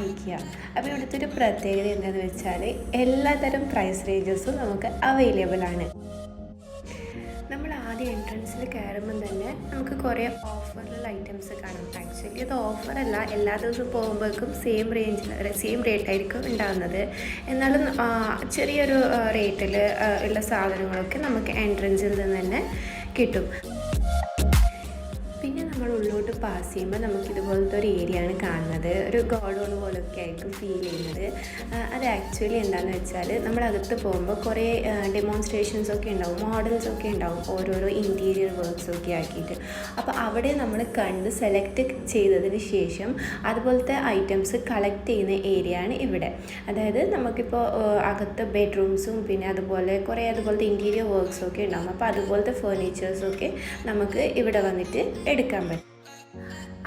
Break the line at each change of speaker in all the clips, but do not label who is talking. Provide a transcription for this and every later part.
IKEA. അപ്പോൾ ഇവിടുത്തെ ഒരു പ്രത്യേകത എന്താണെന്ന് വെച്ചാൽ എല്ലാതരം പ്രൈസ് റേഞ്ചസും നമുക്ക് അവൈലബിൾ ആണ്. നമ്മൾ ആദ്യം എൻട്രൻസിൽ കയറുമ്പം തന്നെ നമുക്ക് കുറേ ഓഫറിലുള്ള ഐറ്റംസ് കാണാം. ആക്ച്വലി അത് ഓഫറല്ല, എല്ലാ ദിവസവും പോകുമ്പോഴേക്കും സെയിം റേറ്റായിരിക്കും ഉണ്ടാകുന്നത്. എന്നാലും ചെറിയൊരു റേറ്റിൽ ഉള്ള സാധനങ്ങളൊക്കെ നമുക്ക് എൻട്രൻസിൽ നിന്ന് തന്നെ കിട്ടും. പിന്നെ നമ്മൾ ഉള്ളോട്ട് പാസ് ചെയ്യുമ്പോൾ നമുക്കിതുപോലത്തെ ഒരു ഏരിയ ആണ് കാണുന്നത്. ഒരു ഗോഡൗൺ പോലൊക്കെ ആയിരിക്കും ഫീൽ ചെയ്യുന്നത്. അത് ആക്ച്വലി എന്താണെന്ന് വെച്ചാൽ നമ്മളകത്ത് പോകുമ്പോൾ കുറേ ഡെമോൺസ്ട്രേഷൻസൊക്കെ ഉണ്ടാവും, മോഡൽസൊക്കെ ഉണ്ടാവും, ഓരോരോ ഇൻറ്റീരിയർ വർക്ക്സൊക്കെ ആക്കിയിട്ട്. അപ്പോൾ അവിടെ നമ്മൾ കണ്ട് സെലക്ട് ചെയ്തതിന് ശേഷം അതുപോലത്തെ ഐറ്റംസ് കളക്ട് ചെയ്യുന്ന ഏരിയ ആണ് ഇവിടെ. അതായത് നമുക്കിപ്പോൾ അകത്ത് ബെഡ്റൂംസും പിന്നെ അതുപോലത്തെ ഇൻറ്റീരിയർ വർക്ക്സൊക്കെ ഉണ്ടാവും. അപ്പോൾ അതുപോലത്തെ ഫേർണിച്ചേഴ്സൊക്കെ നമുക്ക് ഇവിടെ വന്നിട്ട് എടുക്കാൻ പറ്റും.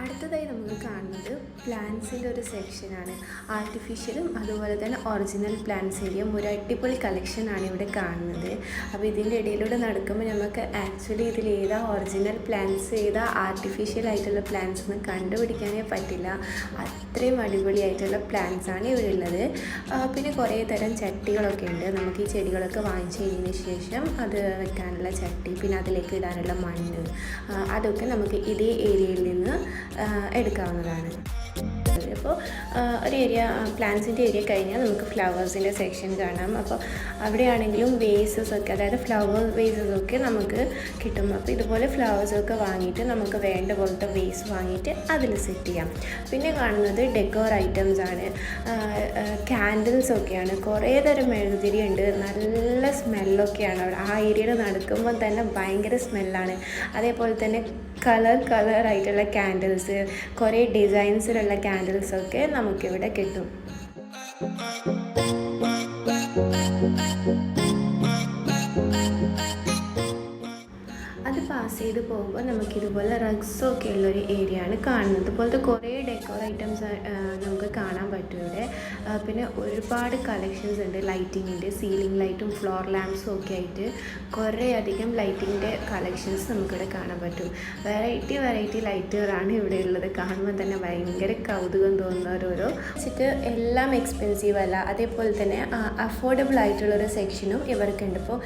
അടുത്തതായി നമുക്ക് കാണുന്നത് പ്ലാന്റ്സിൻ്റെ ഒരു സെക്ഷനാണ്. ആർട്ടിഫിഷ്യലും അതുപോലെ തന്നെ ഒറിജിനൽ പ്ലാന്റ്സിൻ്റെയും ഒരു അടിപൊളി കളക്ഷനാണ് ഇവിടെ കാണുന്നത്. അപ്പോൾ ഇതിൻ്റെ ഇടയിലൂടെ നടക്കുമ്പോൾ നമുക്ക് ആക്ച്വലി ഇതിൽ ഏതാ ഒറിജിനൽ പ്ലാന്റ്സ് ഏതാ ആർട്ടിഫിഷ്യൽ ആയിട്ടുള്ള പ്ലാന്റ്സ് എന്ന് കണ്ടുപിടിക്കാനേ പറ്റില്ല. അത്രയും അടിപൊളിയായിട്ടുള്ള പ്ലാന്റ്സ് ആണ് ഇവിടെ ഉള്ളത്. പിന്നെ കുറേ തരം ചട്ടികളൊക്കെ ഉണ്ട്. നമുക്ക് ഈ ചെടികളൊക്കെ വാങ്ങിച്ചു കഴിഞ്ഞതിന് ശേഷം അത് വെക്കാനുള്ള ചട്ടി, പിന്നെ അതിലേക്ക് ഇടാനുള്ള മണ്ണ്, അതൊക്കെ നമുക്ക് ഇതേ ഏരിയയിൽ നിന്ന് എടുക്കാവുന്നതാണ്. അപ്പോൾ ഒരു ഏരിയ പ്ലാന്റ്സിൻ്റെ ഏരിയ കഴിഞ്ഞാൽ നമുക്ക് ഫ്ലവേഴ്സിൻ്റെ സെക്ഷൻ കാണാം. അപ്പോൾ അവിടെയാണെങ്കിലും വേസസൊക്കെ, അതായത് ഫ്ലവർ വേസസൊക്കെ നമുക്ക് കിട്ടും. അപ്പോൾ ഇതുപോലെ ഫ്ലവേഴ്സൊക്കെ വാങ്ങിയിട്ട് നമുക്ക് വേണ്ട പോലത്തെ വേസ് വാങ്ങിയിട്ട് അതിൽ സെറ്റ് ചെയ്യാം. പിന്നെ കാണുന്നത് ഡെക്കോർ ഐറ്റംസ് ആണ്. ക്യാൻഡിൽസൊക്കെയാണ്. കുറേ തരം മെഴുകുതിരി ഉണ്ട്. നല്ല സ്മെല്ലൊക്കെയാണ് അവിടെ. ആ ഏരിയയിൽ നടക്കുമ്പോൾ തന്നെ ഭയങ്കര സ്മെല്ലാണ്. അതേപോലെ തന്നെ കളറായിട്ടുള്ള ക്യാൻഡിൽസ്, കുറേ ഡിസൈൻസിലുള്ള ക്യാൻഡിൽസൊക്കെ നമുക്കിവിടെ കിട്ടും. അത് പാസ് ചെയ്ത് പോകുമ്പോൾ നമുക്കിതുപോലെ റഗ്സൊക്കെ ഉള്ളൊരു ഏരിയ ആണ് കാണുന്നത്. അതുപോലത്തെ കുറേ ഡെക്കോർ ഐറ്റംസ് നമുക്ക് കാണാൻ പറ്റും ഇവിടെ. പിന്നെ ഒരുപാട് കളക്ഷൻസ് ഉണ്ട്. ലൈറ്റിങ്ങിൻ്റെ, സീലിംഗ് ലൈറ്റും ഫ്ലോർ ലാമ്പ്സും ഒക്കെ ആയിട്ട് കുറേ അധികം ലൈറ്റിങ്ങിൻ്റെ കളക്ഷൻസ് നമുക്കിവിടെ കാണാൻ പറ്റും. വെറൈറ്റി ലൈറ്റുകളാണ് ഇവിടെ ഉള്ളത്. കാണുമ്പോൾ തന്നെ ഭയങ്കര കൗതുകം തോന്നുന്ന ഓരോരോ വെച്ചിട്ട് എല്ലാം എക്സ്പെൻസീവ് അല്ല. അതേപോലെ തന്നെ അഫോർഡബിൾ ആയിട്ടുള്ളൊരു സെക്ഷനും ഇവർക്കുണ്ട്. ഇപ്പോൾ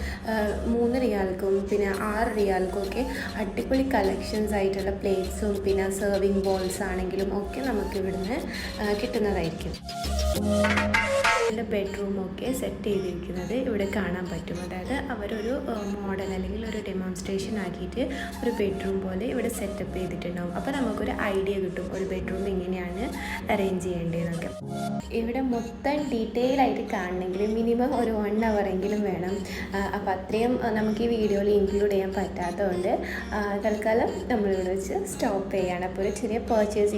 3 റിയാൽക്കും പിന്നെ 6 റിയാൽക്കും ഒക്കെ അടിപൊളി കളക്ഷൻസ് ആയിട്ടുള്ള പ്ലേറ്റ്സും പിന്നെ സെർവിങ് ബോൾസ് ആണെങ്കിലും ഒക്കെ നമുക്ക് ഇവിടുന്ന് കിട്ടുന്നതായിരിക്കും. ബെഡ്റൂമൊക്കെ സെറ്റ് ചെയ്തിരിക്കുന്നത് ഇവിടെ കാണാൻ പറ്റും. അതായത് അവരൊരു മോഡൽ അല്ലെങ്കിൽ ഒരു ഡെമോൺസ്ട്രേഷൻ ആക്കിയിട്ട് ഒരു ബെഡ്റൂം പോലെ ഇവിടെ സെറ്റപ്പ് ചെയ്തിട്ടുണ്ടാവും. അപ്പോൾ നമുക്കൊരു ഐഡിയ കിട്ടും ഒരു ബെഡ്റൂം എങ്ങനെയാണ് അറേഞ്ച് ചെയ്യേണ്ടതെന്നൊക്കെ. ഇവിടെ മൊത്തം ഡീറ്റെയിൽ ആയിട്ട് കാണണമെങ്കിൽ മിനിമം ഒരു 1 hour എങ്കിലും വേണം. അപ്പോൾ അത്രയും നമുക്ക് ഈ വീഡിയോയിൽ ഇൻക്ലൂഡ് ചെയ്യാൻ പറ്റാത്തതുകൊണ്ട് തൽക്കാലം നമ്മളിവിടെ വെച്ച് സ്റ്റോപ്പ് ചെയ്യുകയാണ്. അപ്പോൾ ഒരു ചെറിയ പർച്ചേസിങ്